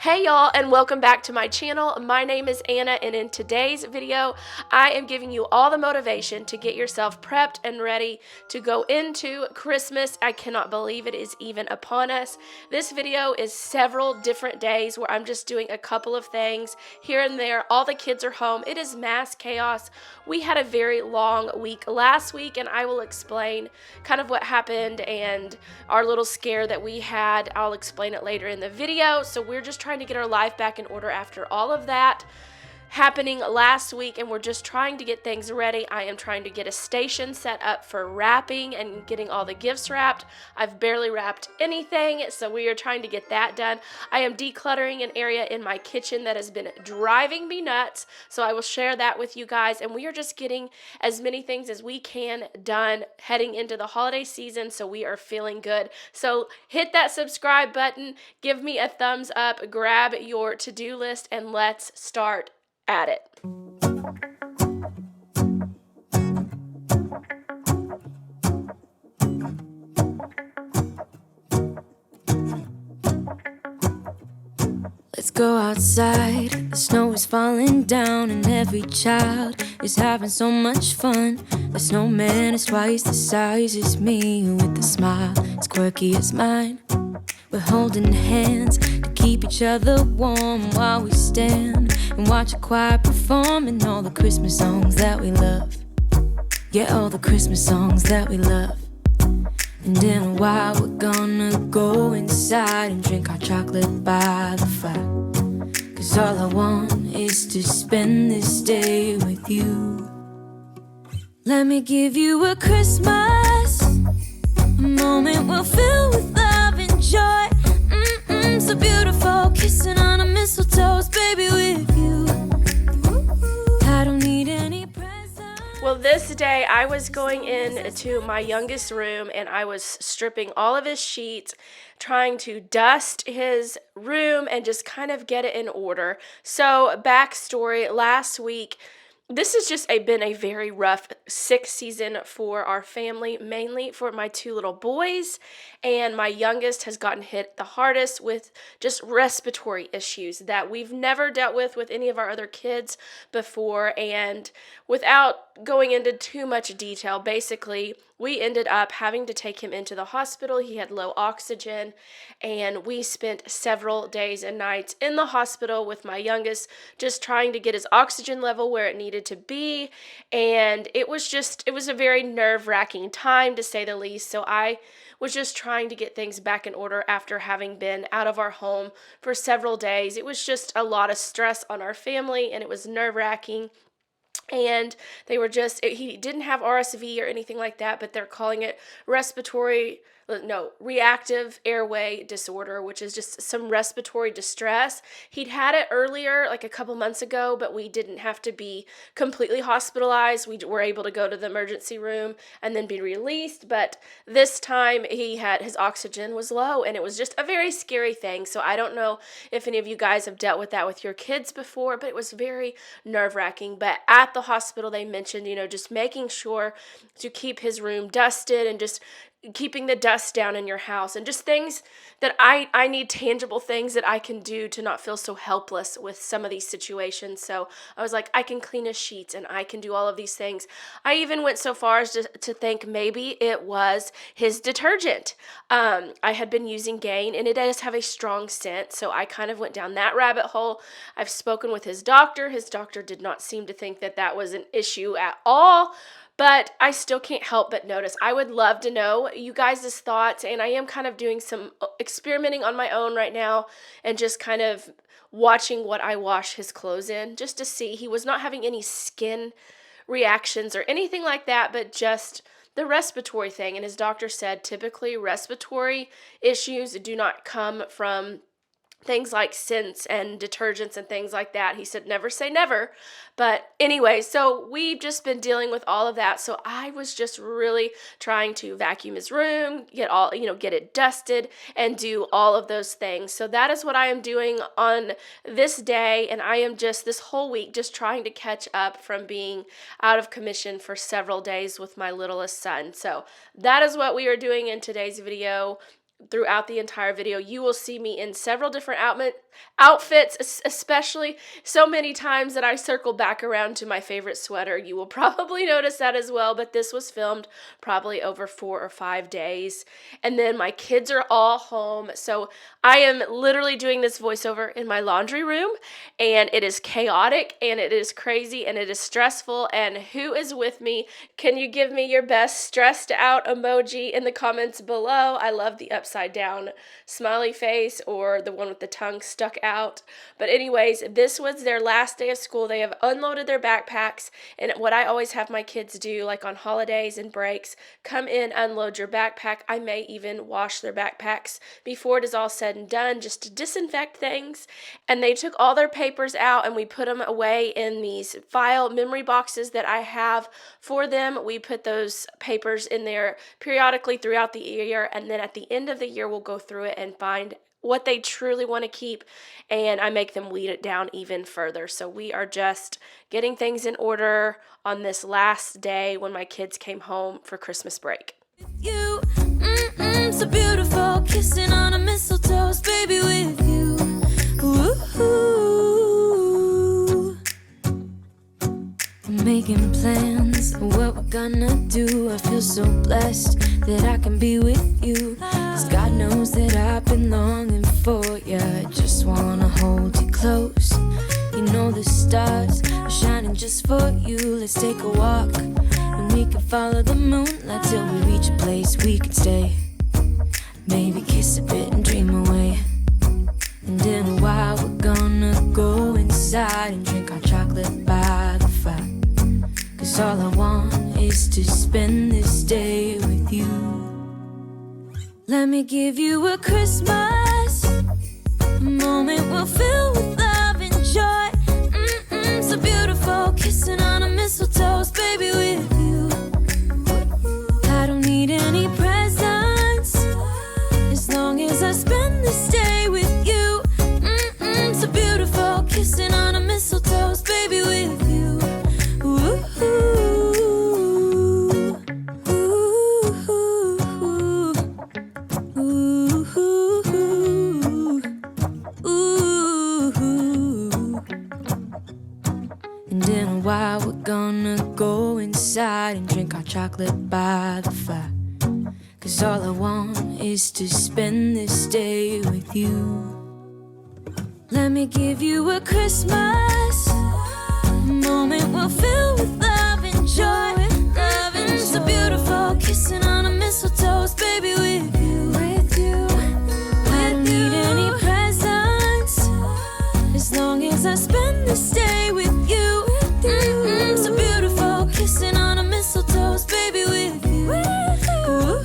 Hey y'all, and welcome back to my channel. My name is Anna, and in today's video I am giving you all the motivation to get yourself prepped and ready to go into Christmas. I cannot believe it is even upon us. This video is several different days where I'm just doing a couple of things here and there. All the kids are home. It is mass chaos. We had a very long week last week, and I will explain kind of what happened and our little scare that we had. I'll explain it later in the video. So we're just trying to get our life back in order after all of that happening last week, and we're just trying to get things ready. I am trying to get a station set up for wrapping and getting all the gifts wrapped. I've barely wrapped anything, so we are trying to get that done. I am decluttering an area in my kitchen that has been driving me nuts, so I will share that with you guys, and we are just getting as many things as we can done heading into the holiday season, so we are feeling good. So hit that subscribe button, give me a thumbs up, grab your to-do list, and let's start at it. Let's go outside, the snow is falling down and every child is having so much fun. The snowman is twice the size as me, with a smile as quirky as mine. We're holding hands to keep each other warm while we stand and watch a choir performing all the Christmas songs that we love. Yeah, all the Christmas songs that we love. And in a while we're gonna go inside and drink our chocolate by the fire. 'Cause all I want is to spend this day with you. Let me give you a Christmas, a moment we'll fill with love and joy. So beautiful, kissing on a mistletoe, baby, with you. I don't need any presents. Well, this day I was going into my youngest room and I was stripping all of his sheets, trying to dust his room and just kind of get it in order. So, backstory, last week, this has just been a very rough sick season for our family, mainly for my two little boys, and my youngest has gotten hit the hardest with just respiratory issues that we've never dealt with any of our other kids before. And without going into too much detail, basically we ended up having to take him into the hospital. He had low oxygen, and we spent several days and nights in the hospital with my youngest, just trying to get his oxygen level where it needed to be. And it was a very nerve-wracking time, to say the least. So I was just trying to get things back in order after having been out of our home for several days. It was just a lot of stress on our family, and it was nerve-wracking. And he didn't have RSV or anything like that, but they're calling it reactive airway disorder, which is just some respiratory distress. He'd had it earlier, like a couple months ago, but we didn't have to be completely hospitalized. We were able to go to the emergency room and then be released, but this time his oxygen was low, and it was just a very scary thing. So I don't know if any of you guys have dealt with that with your kids before, but it was very nerve-wracking. But at the hospital, they mentioned, just making sure to keep his room dusted and just keeping the dust down in your house, and just things that I need, tangible things that I can do to not feel so helpless with some of these situations. So I was like, I can clean his sheets and I can do all of these things. I even went so far as to think maybe it was his detergent. I had been using Gain, and it does have a strong scent, so I kind of went down that rabbit hole. I've spoken with his doctor. His doctor did not seem to think that was an issue at all. But I still can't help but notice. I would love to know you guys' thoughts, and I am kind of doing some experimenting on my own right now and just kind of watching what I wash his clothes in, just to see. He was not having any skin reactions or anything like that, but just the respiratory thing. And his doctor said typically respiratory issues do not come from things like scents and detergents and things like that. He said, never say never. But anyway, so we've just been dealing with all of that. So I was just really trying to vacuum his room, get it dusted, and do all of those things. So that is what I am doing on this day. And I am just this whole week just trying to catch up from being out of commission for several days with my littlest son. So that is what we are doing in today's video. throughout the entire video. You will see me in several different outfits, especially so many times that I circle back around to my favorite sweater. You will probably notice that as well, but this was filmed probably over 4 or 5 days. And then my kids are all home, so I am literally doing this voiceover in my laundry room, and it is chaotic, and it is crazy, and it is stressful. And who is with me? Can you give me your best stressed out emoji in the comments below? I love the upside down smiley face or the one with the tongue stuck out. But anyways, this was their last day of school. They have unloaded their backpacks, and what I always have my kids do, like on holidays and breaks, come in, unload your backpack. I may even wash their backpacks before it is all said and done, just to disinfect things. And they took all their papers out, and we put them away in these file memory boxes that I have for them. We put those papers in there periodically throughout the year, and then at the end of the year we'll go through it and find what they truly want to keep, and I make them weed it down even further. So we are just getting things in order on this last day when my kids came home for Christmas break. You, so beautiful, kissing on a mistletoe, baby, with you. Ooh. I'm making plans of what we're gonna do. I feel so blessed that I can be with you. 'Cause God knows that I've been longing for you. I just wanna hold you close. You know the stars are shining just for you. Let's take a walk, and we can follow the moonlight till we reach a place we can stay. Maybe kiss a bit and dream away. And in a while we're gonna go inside and drink our chocolate by the fire. 'Cause all I want is to spend this day with you. Let me give you a Christmas, a moment we'll fill with love and joy. So beautiful, kissing on a mistletoe, baby, with you. I don't need any presents, as long as I spend this day with you. So beautiful, kissing on a mistletoe, baby, with you. Ooh. And in a while we're gonna go inside and drink our chocolate by the fire. 'Cause all I want is to spend this day with you. Let me give you a Christmas, a moment we'll fill with love and joy. Love and so beautiful, kissing on a mistletoe, baby, with you. I don't need any presents, as long as I spend this day with you. So beautiful, kissing on a mistletoe, baby, with you. Ooh.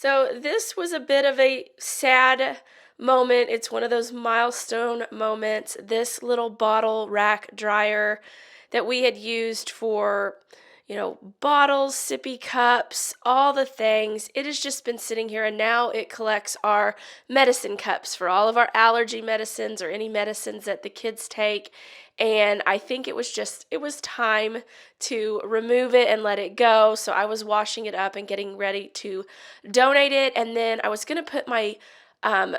So this was a bit of a sad moment. It's one of those milestone moments. This little bottle rack dryer that we had used for, bottles, sippy cups, all the things. It has just been sitting here, and now it collects our medicine cups for all of our allergy medicines or any medicines that the kids take. And I think it was time to remove it and let it go. So I was washing it up and getting ready to donate it. And then I was going to put my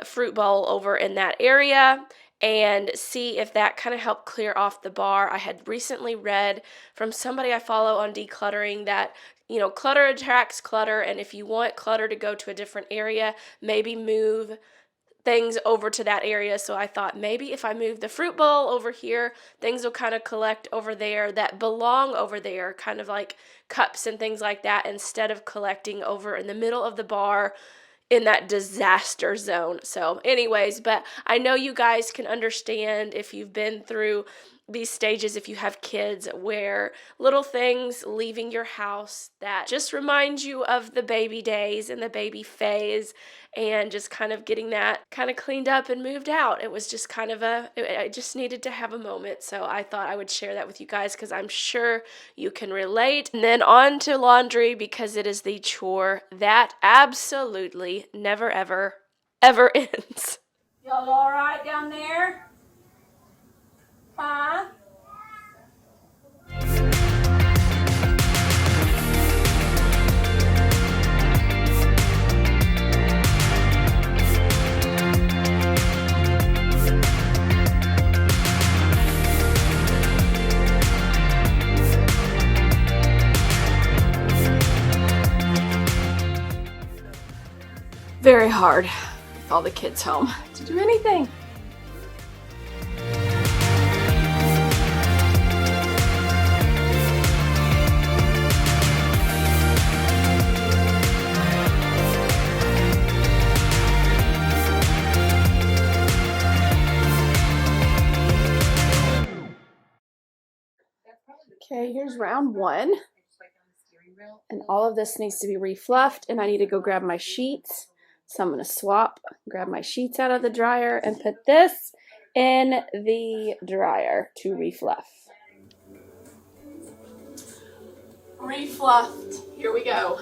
fruit bowl over in that area and see if that kind of helped clear off the bar. I had recently read from somebody I follow on decluttering that, clutter attracts clutter. And if you want clutter to go to a different area, maybe move things over to that area. So I thought maybe if I move the fruit bowl over here, things will kind of collect over there that belong over there, kind of like cups and things like that, instead of collecting over in the middle of the bar in that disaster zone. So anyways, but I know you guys can understand if you've been through these stages, if you have kids, where little things leaving your house that just remind you of the baby days and the baby phase, and just kind of getting that kind of cleaned up and moved out. It was just kind of I just needed to have a moment. So I thought I would share that with you guys because I'm sure you can relate. And then on to laundry, because it is the chore that absolutely never, ever, ever ends. Y'all all right down there? Huh? Very hard with all the kids home to do anything. Okay, here's round one. And all of this needs to be refluffed, and I need to go grab my sheets. So I'm going to grab my sheets out of the dryer and put this in the dryer to refluff. Refluffed. Here we go.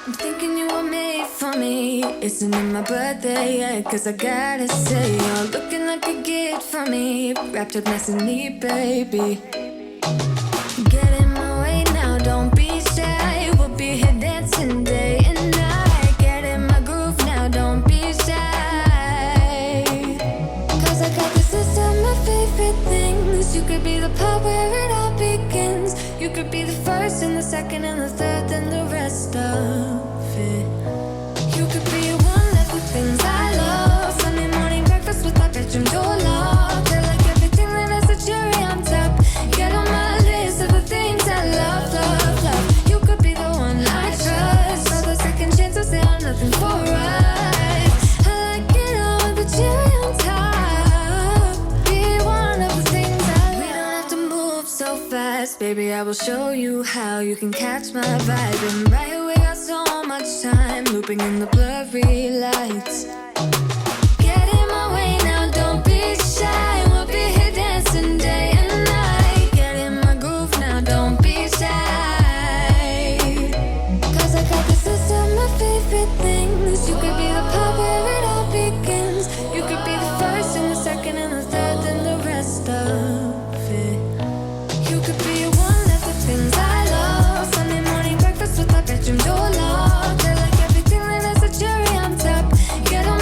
I'm thinking you were made for me. Isn't it my birthday yet? Cause I gotta say, you're looking like a gift for me. Wrapped up nice and neat, baby. Get in my way now, don't be shy. We'll be here dancing day and night. Get in my groove now, don't be shy. Cause I got this list of my favorite things. You could be the part where it all begins. You could be the first and the second and the third and the rest of it. You could be one of the things I love. Sunday morning breakfast with my bedroom door locked. I like everything that has a cherry on top. Get on my list of the things I love, love, love. You could be the one I trust. All the second chances, they are nothing for us. I like it all with the cherry on top. Be one of the things I love. We don't have to move so fast, baby. I will show you how you can catch my vibe. And right away, got so much time looping in the blurry lights. Get in my way now, don't be shy. We'll be here dancing day and night. Get in my groove now, don't be shy. Cause I got this list of my favorite things. You could be the part where it all begins. You could be the first and the second and the third and the rest of it. You could be one of the things I love. Sunday morning breakfast with my bedroom door locked. I like everything that has a cherry on top. Get on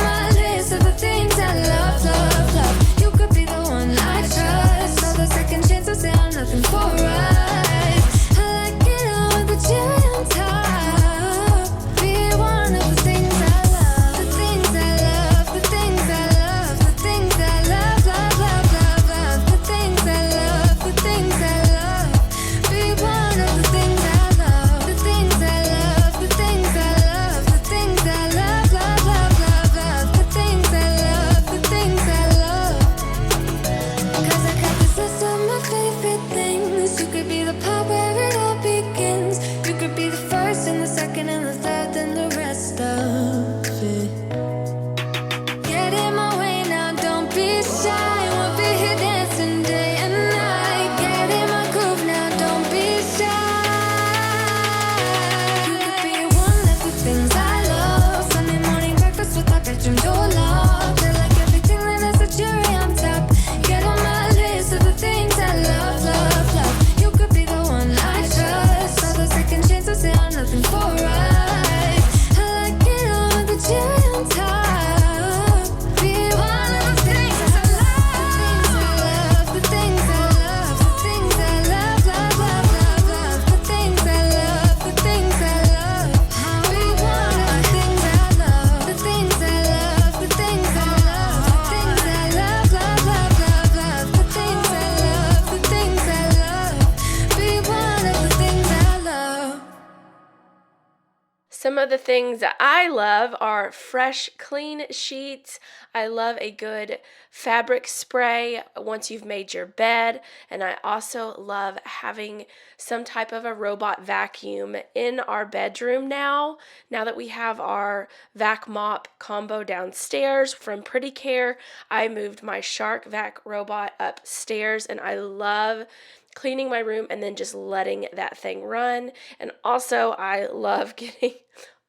of the things that I love are fresh, clean sheets. I love a good fabric spray once you've made your bed. And I also love having some type of a robot vacuum in our bedroom now. Now that we have our vac mop combo downstairs from Pretty Care, I moved my Shark Vac robot upstairs, and I love cleaning my room and then just letting that thing run. And also, I love getting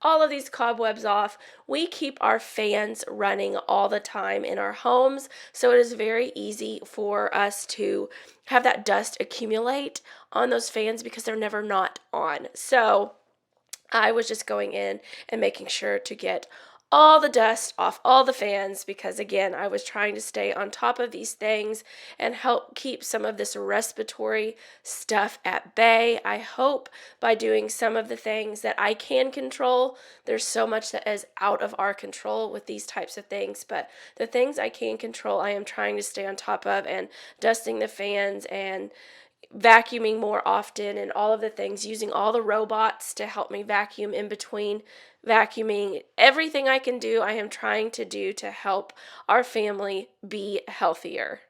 all of these cobwebs off. We keep our fans running all the time in our homes, so it is very easy for us to have that dust accumulate on those fans because they're never not on. So I was just going in and making sure to get all the dust off all the fans because, again, I was trying to stay on top of these things and help keep some of this respiratory stuff at bay. I hope by doing some of the things that I can control. There's so much that is out of our control with these types of things, but the things I can control, I am trying to stay on top of, and dusting the fans and vacuuming more often and all of the things, using all the robots to help me vacuum in between vacuuming. Everything I can do, I am trying to do to help our family be healthier.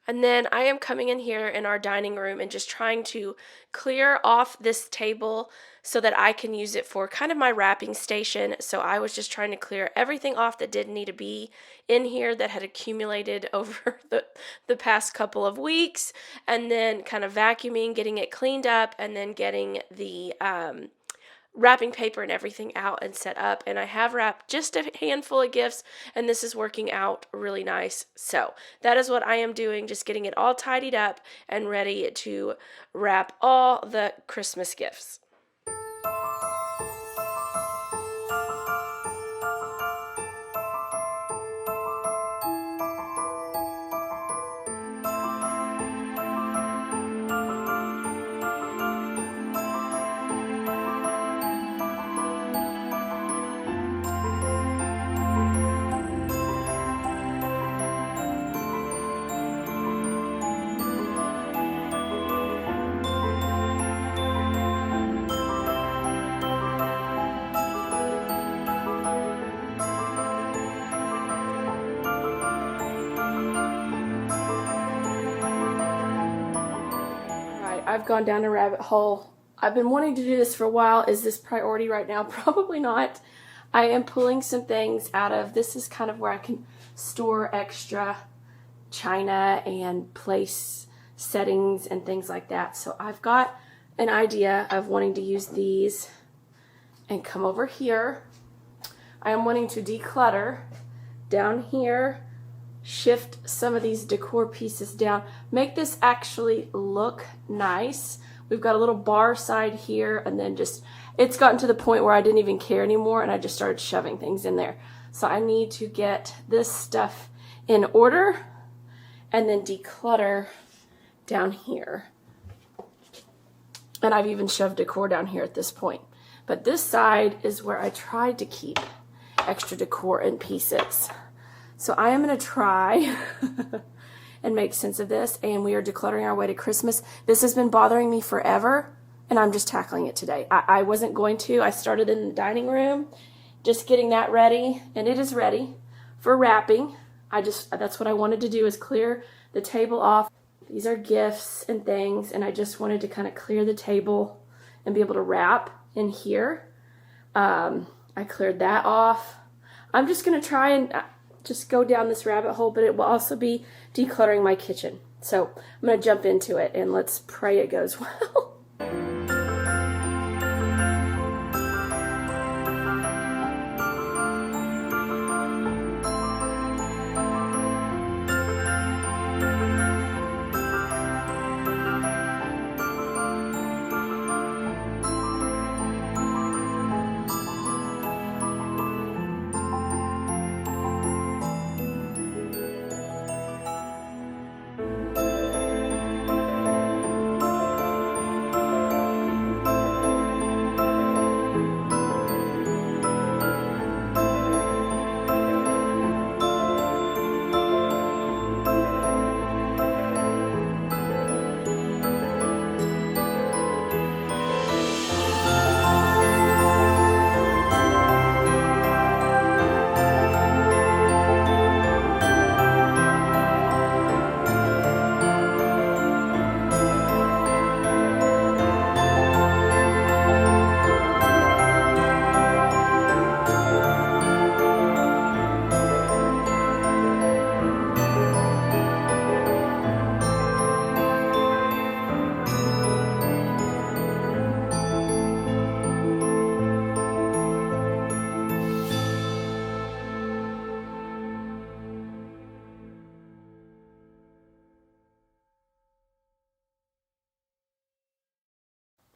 And then I am coming in here in our dining room and just trying to clear off this table so that I can use it for kind of my wrapping station. So I was just trying to clear everything off that didn't need to be in here that had accumulated over the past couple of weeks, and then kind of vacuuming, getting it cleaned up, and then getting the wrapping paper and everything out and set up. And I have wrapped just a handful of gifts, and this is working out really nice. So that is what I am doing, just getting it all tidied up and ready to wrap all the Christmas gifts. I've gone down a rabbit hole. I've been wanting to do this for a while. Is this priority right now? Probably not. I am pulling some things out of, this is kind of where I can store extra china and place settings and things like that. So I've got an idea of wanting to use these and come over here. I am wanting to declutter down here, shift some of these decor pieces down, make this actually look nice. We've got a little bar side here, and then just, it's gotten to the point where I didn't even care anymore, and I just started shoving things in there. So I need to get this stuff in order and then declutter down here. And I've even shoved decor down here at this point. But this side is where I tried to keep extra decor and pieces. So I am going to try and make sense of this, and we are decluttering our way to Christmas. This has been bothering me forever, and I'm just tackling it today. I wasn't going to. I started in the dining room, just getting that ready, and it is ready for wrapping. That's what I wanted to do, is clear the table off. These are gifts and things, and I just wanted to kind of clear the table and be able to wrap in here. I cleared that off. I'm just going to try and just go down this rabbit hole, but it will also be decluttering my kitchen. So I'm going to jump into it, and let's pray it goes well.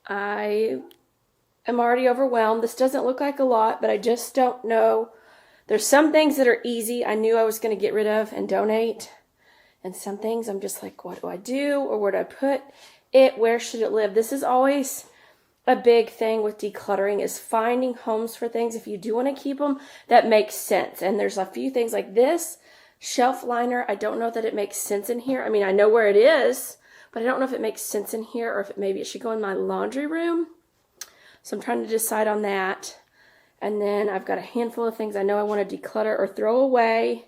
I am already overwhelmed. This doesn't look like a lot, but I just don't know. There's some things that are easy. I knew I was going to get rid of and donate. And some things I'm just like, what do I do? Or where do I put it? Where should it live? This is always a big thing with decluttering, is finding homes for things, if you do want to keep them, that makes sense. And there's a few things like this shelf liner. I don't know that it makes sense in here. I mean, I know where it is, but I don't know if it makes sense in here, or if maybe it should go in my laundry room. So I'm trying to decide on that. And then I've got a handful of things I know I want to declutter or throw away.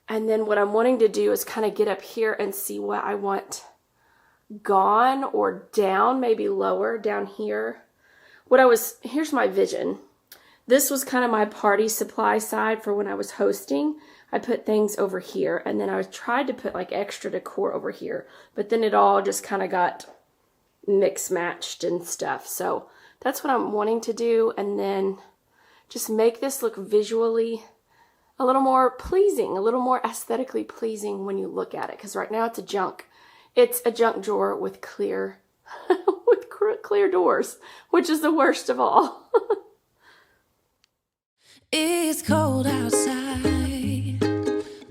And then what I'm wanting to do is kind of get up here and see what I want gone or down, maybe lower down here. Here's my vision. This was kind of my party supply side for when I was hosting. I put things over here, and then I tried to put like extra decor over here, but then it all just kind of got mix matched and stuff. So that's what I'm wanting to do, and then just make this look visually a little more pleasing, a little more aesthetically pleasing when you look at it, because right now it's a junk drawer with clear with clear doors, which is the worst of all. It's cold outside,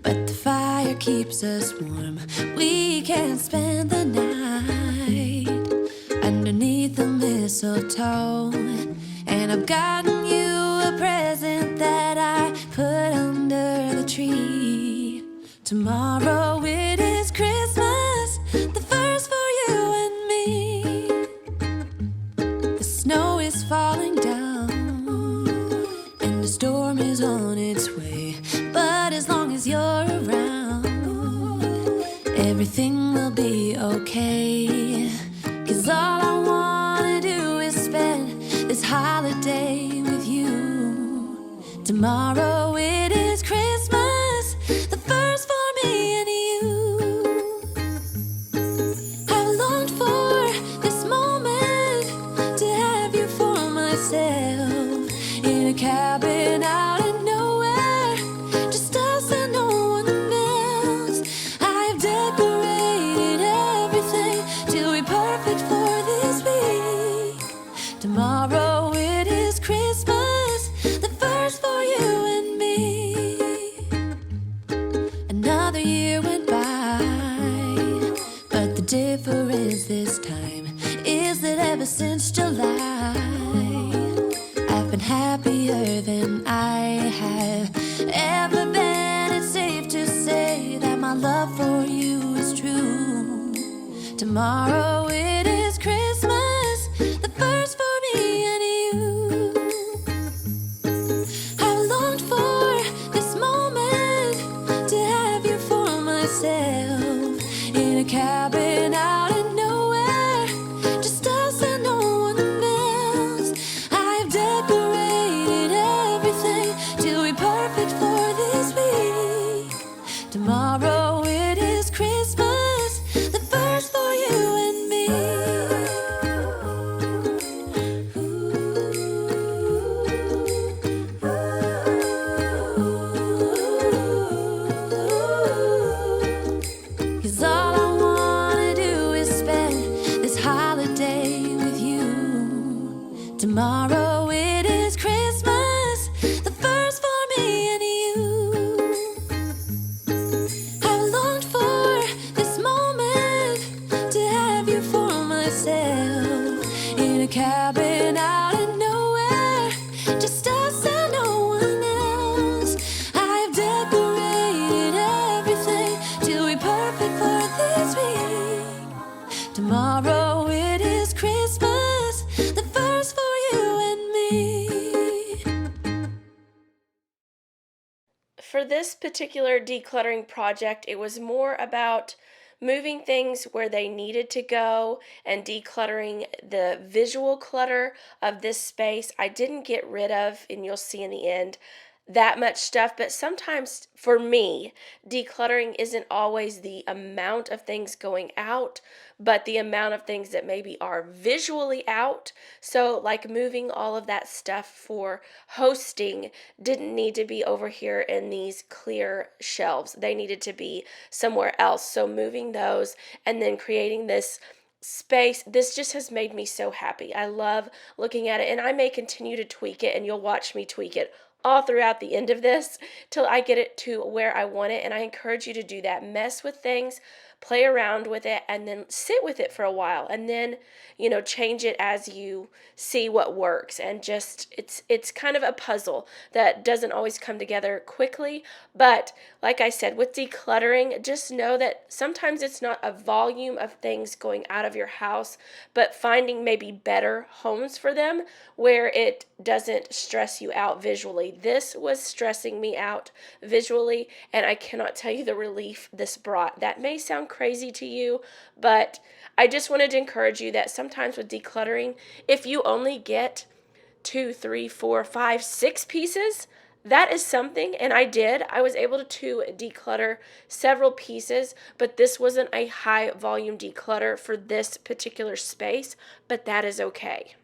but the fire keeps us warm. We can spend the night underneath the mistletoe, and I've gotten you a present that I put under the tree. Tomorrow it is Christmas, the first for you and me. The snow is falling down, and the storm is on its way. But as long as you're around, everything will be okay. 'Cause all I wanna do is spend this holiday with you. Tomorrow it is Christmas, the first for me and you. I've longed for this moment to have you for myself, in a cabin out in nowhere, just us and no one else. I've decorated everything to be perfect for this week. Tomorrow it is Christmas, the first for you and me. Another year went by, but the difference this time is that ever since July, I've been happier than I have ever been. It's safe to say that my love for you is true. Tomorrow it is Christmas, the first for me and you. I've longed for this moment to have you for myself, in a cabin out in nowhere, just us and no one else. I've decorated everything to be perfect for this week. Tomorrow it is Christmas, the first for you and me. Cause all I wanna do is spend this holiday with you. Tomorrow it is Christmas, the first for me and you. I've longed for this moment to have you for myself, in a cabin out in nowhere, just us and no one else. I've decorated everything to be perfect for this week. Tomorrow it is Christmas, the first for you and me. For this particular decluttering project, it was more about moving things where they needed to go and decluttering the visual clutter of this space. I didn't get rid of, and you'll see in the end, that much stuff, but sometimes for me, decluttering isn't always the amount of things going out, but the amount of things that maybe are visually out. So, like moving all of that stuff for hosting didn't need to be over here in these clear shelves. They needed to be somewhere else. So, moving those and then creating this space, this just has made me so happy. I love looking at it, and I may continue to tweak it, and you'll watch me tweak it all throughout the end of this till I get it to where I want it. And I encourage you to do that. Mess with things, play around with it, and then sit with it for a while, and then change it as you see what works. And just it's kind of a puzzle that doesn't always come together quickly. But like I said, with decluttering, just know that sometimes it's not a volume of things going out of your house, but finding maybe better homes for them where it doesn't stress you out visually. This was stressing me out visually, and I cannot tell you the relief this brought. That may sound crazy to you, but I just wanted to encourage you that sometimes with decluttering, if you only get 2, 3, 4, 5, 6 pieces, that is something. And I did. I was able to declutter several pieces, but this wasn't a high volume declutter for this particular space, but that is okay.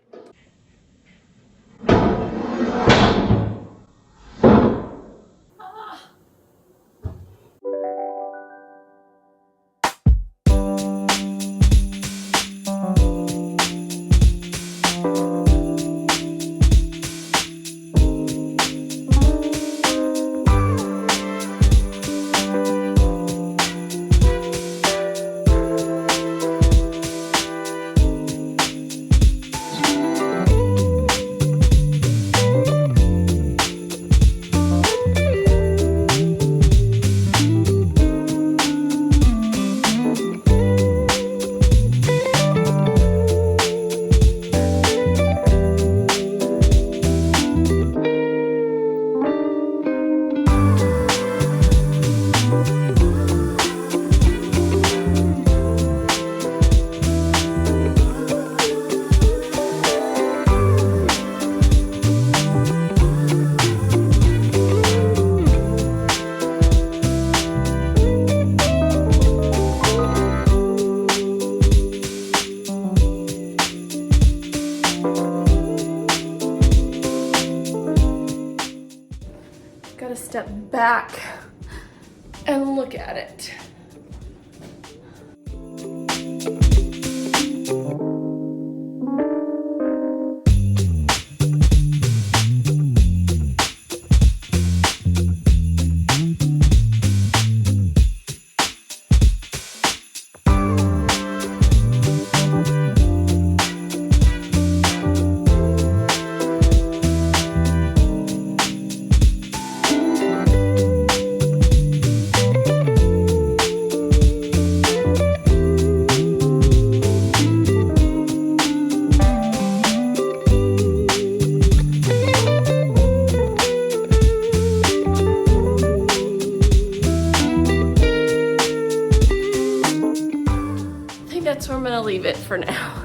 Gotta step back and look at it. I think that's where I'm gonna leave it for now.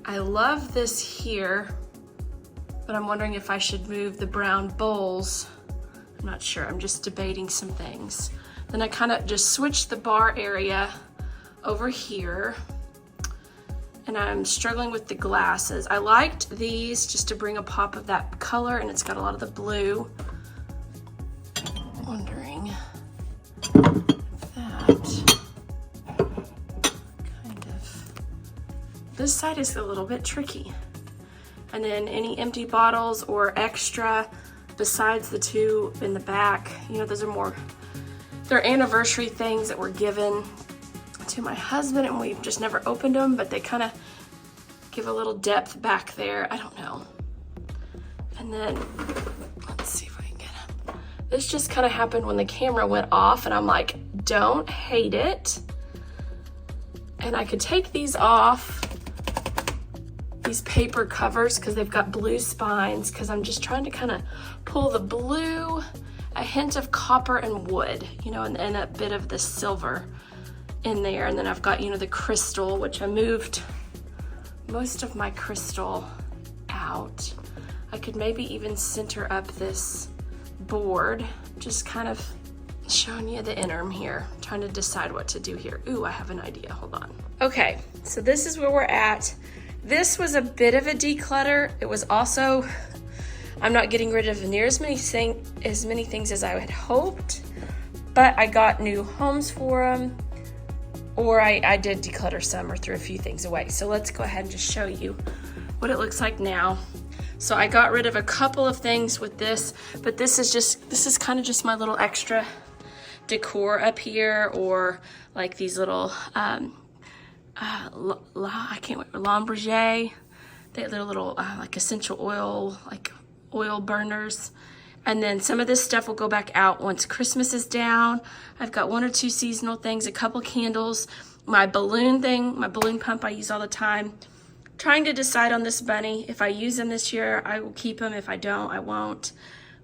I love this here, but I'm wondering if I should move the brown bowls. I'm not sure, I'm just debating some things. Then I kind of just switched the bar area over here, and I'm struggling with the glasses. I liked these just to bring a pop of that color, and it's got a lot of the blue. I'm wondering if that kind of, this side is a little bit tricky. And then any empty bottles or extra besides the two in the back, you know, those are more, they're anniversary things that were given to my husband, and we've just never opened them, but they kind of give a little depth back there. I don't know. And then let's see if I can get them. This just kind of happened when the camera went off, and I'm like, don't hate it. And I could take these off, these paper covers, because they've got blue spines, because I'm just trying to kind of pull the blue, a hint of copper and wood, you know, and a bit of the silver in there. And then I've got, you know, the crystal, which I moved most of my crystal out. I could maybe even center up this board, just kind of showing you the interim here, trying to decide what to do here. Ooh, I have an idea, hold on. Okay, so this is where we're at. This was a bit of a declutter. It was also, I'm not getting rid of near as many things as I had hoped, but I got new homes for them, or I did declutter some or threw a few things away. So let's go ahead and just show you what it looks like now. So I got rid of a couple of things with this, but this is kind of just my little extra decor up here, or like these little, I can't wait, L'Ombrage, they're little like essential oil, like oil burners. And then some of this stuff will go back out once Christmas is down. I've got one or two seasonal things, a couple candles, my balloon thing, my balloon pump I use all the time. Trying to decide on this bunny. If I use them this year, I will keep them. If I don't, I won't.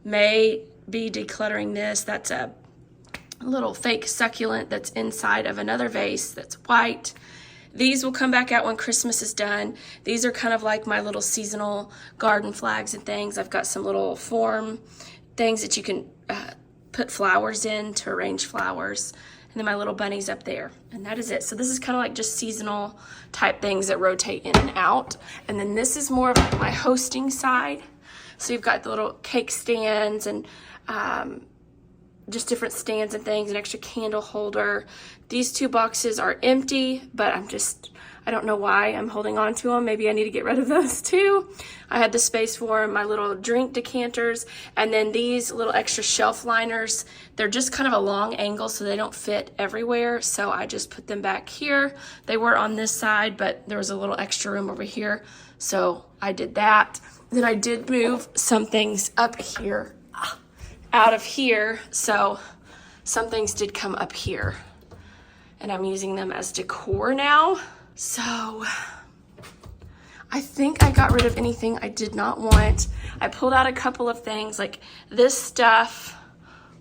May be decluttering this. That's a little fake succulent that's inside of another vase that's white. These will come back out when Christmas is done. These are kind of like my little seasonal garden flags and things. I've got some little form things that you can put flowers in to arrange flowers. And then my little bunnies up there. And that is it. So this is kind of like just seasonal type things that rotate in and out. And then this is more of like my hosting side. So you've got the little cake stands and just different stands and things, an extra candle holder. These two boxes are empty, but I don't know why I'm holding on to them. Maybe I need to get rid of those too. I had the space for my little drink decanters, and then these little extra shelf liners. They're just kind of a long angle, so they don't fit everywhere. So I just put them back here. They were on this side, but there was a little extra room over here. So I did that. Then I did move some things up here, out of here. So some things did come up here, and I'm using them as decor now. So I think I got rid of anything I did not want. I pulled out a couple of things, like this stuff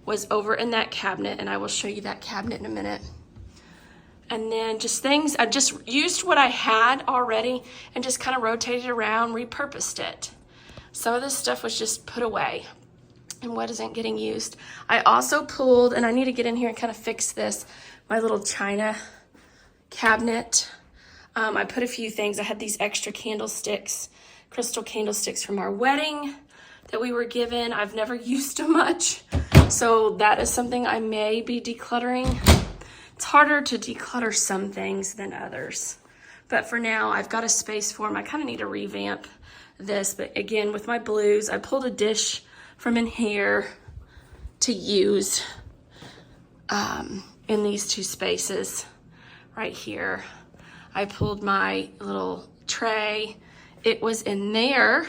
was over in that cabinet, and I will show you that cabinet in a minute. And then just things, I just used what I had already and just kind of rotated around, repurposed it. Some of this stuff was just put away and what isn't getting used. I also pulled, and I need to get in here and kind of fix this, my little china cabinet. I put a few things. I had these extra candlesticks, crystal candlesticks from our wedding that we were given. I've never used them much, so that is something I may be decluttering. It's harder to declutter some things than others, but for now I've got a space for them. I kind of need to revamp this, but again, with my blues, I pulled a dish from in here to use in these two spaces right here. I pulled my little tray. It was in there.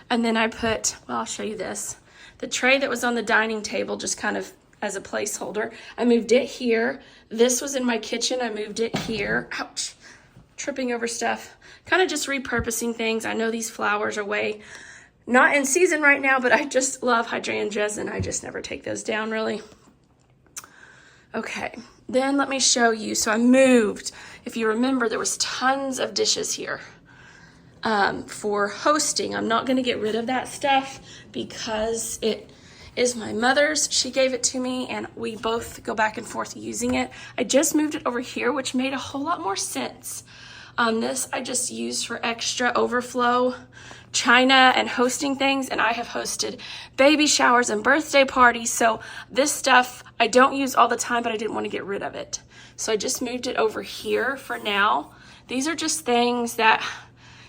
And then I put, well, I'll show you this. The tray that was on the dining table, just kind of as a placeholder. I moved it here. This was in my kitchen. I moved it here. Ouch. Tripping over stuff. Kind of just repurposing things. I know these flowers are way not in season right now, but I just love hydrangeas, and I just never take those down really. Okay, then let me show you. So I moved. If you remember, there was tons of dishes here. for hosting. I'm not going to get rid of that stuff because it is my mother's. She gave it to me and we both go back and forth using it. I just moved it over here, which made a whole lot more sense. This I just used for extra overflow china and hosting things, and I have hosted baby showers and birthday parties, so this stuff I don't use all the time, but I didn't want to get rid of it. So I just moved it over here for now. These are just things that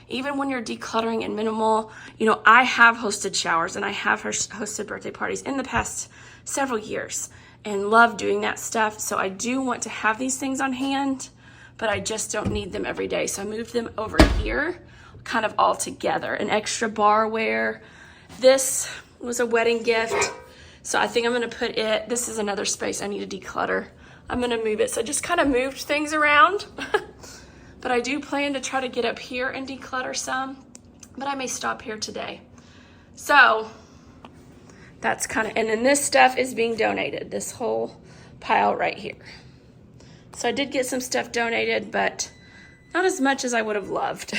even when you're decluttering and minimal, you know, I have hosted showers and I have hosted birthday parties in the past several years and love doing that stuff. So I do want to have these things on hand, but I just don't need them every day. So I moved them over here kind of all together. An extra barware. This was a wedding gift. So I think I'm gonna put it, this is another space I need to declutter. I'm gonna move it. So I just kind of moved things around. But I do plan to try to get up here and declutter some, but I may stop here today. So that's kind of, and then this stuff is being donated, this whole pile right here. So I did get some stuff donated, but not as much as I would have loved.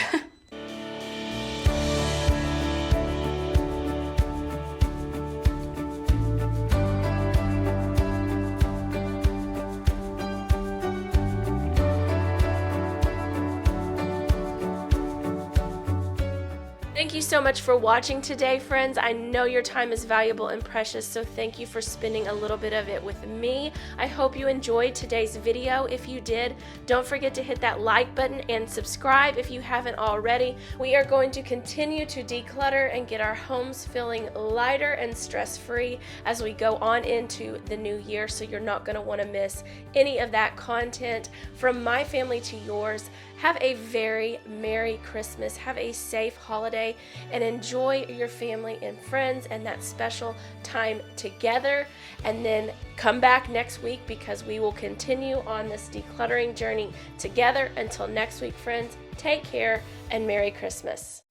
Thank you so much for watching today, friends. I know your time is valuable and precious, so thank you for spending a little bit of it with me. I hope you enjoyed today's video. If you did, don't forget to hit that like button and subscribe if you haven't already. We are going to continue to declutter and get our homes feeling lighter and stress-free as we go on into the new year, so you're not going to want to miss any of that content. From my family to yours, have a very Merry Christmas, have a safe holiday, and enjoy your family and friends and that special time together. And then come back next week because we will continue on this decluttering journey together. Until next week, friends, take care and Merry Christmas.